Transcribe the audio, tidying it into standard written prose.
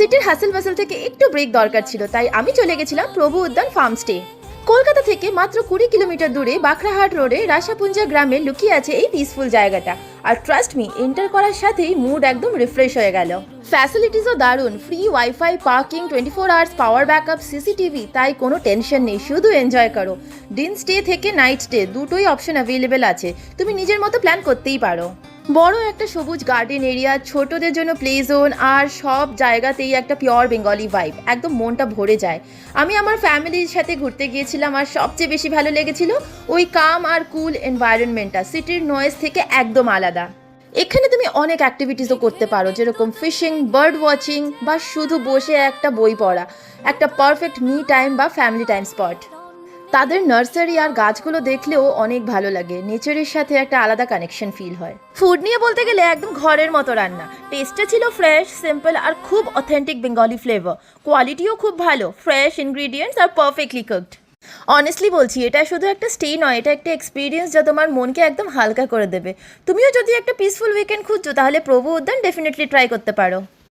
সিটির hassle basil থেকে একটু ব্রেক দরকার ছিল, তাই আমি চলে গেছিলাম প্রভু উদ্যান ফার্ম স্টে। কলকাতা থেকে মাত্র 20 কিলোমিটার দূরে বাখরাহাট রোডে রাসাপুঞ্জা গ্রামে লুকিয়ে আছে এই পিসফুল জায়গাটা। আর ট্রাস্ট মি, এন্টার করার সাথেই মুড একদম রিফ্রেশ হয়ে গেল। ফ্যাসিলিটিসও দারুণ, free wifi, parking, 24 hours power backup, CCTV, তাই কোনো টেনশন নেই, শুধু এনজয় করো। দিন স্টে থেকে নাইট স্টে দুটোই অপশন অ্যাভেলেবেল আছে, তুমি নিজের মতো প্ল্যান করতেই পারো। বড় একটা সবুজ গার্ডেন এরিয়া, ছোটদের জন্য প্লে জোন, আর সব জায়গাতেই একটা পিওর বেঙ্গলি ভাইব, একদম মনটা ভরে যায়। আমি আমার ফ্যামিলির সাথে ঘুরতে গিয়েছিলাম, আর সবচেয়ে বেশি ভালো লেগেছিল ওই কাম আর কুল এনভায়রনমেন্টটা, সিটির নয়েজ থেকে একদম আলাদা। এখানে তুমি অনেক অ্যাক্টিভিটিসও করতে পারো, যেরকম ফিশিং, বার্ড ওয়াচিং, বা শুধু বসে একটা বই পড়া। একটা পারফেক্ট মি টাইম বা ফ্যামিলি টাইম স্পট। তাদের নার্সারি আর গাছগুলো দেখলেও অনেক ভালো লাগে, নেচারের সাথে একটা আলাদা কানেকশন ফিল হয়। ফুড নিয়ে বলতে গেলে একদম ঘরের মতো রান্না, টেস্টটা ছিল ফ্রেশ, সিম্পল আর খুব অথেন্টিক বেঙ্গলি ফ্লেভার। কোয়ালিটিও খুব ভালো, ফ্রেশ ইনগ্রিডিয়েন্টস আর পারফেক্টলি কুকড। অনেস্টলি বলছি, এটা শুধু একটা স্টে নয়, এটা একটা এক্সপিরিয়েন্স যা তোমার মনকে একদম হালকা করে দেবে। তুমিও যদি একটা পিসফুল উইকেন্ড খুঁজছো, তাহলে প্রভু উদ্যান ডেফিনেটলি ট্রাই করতে পারো।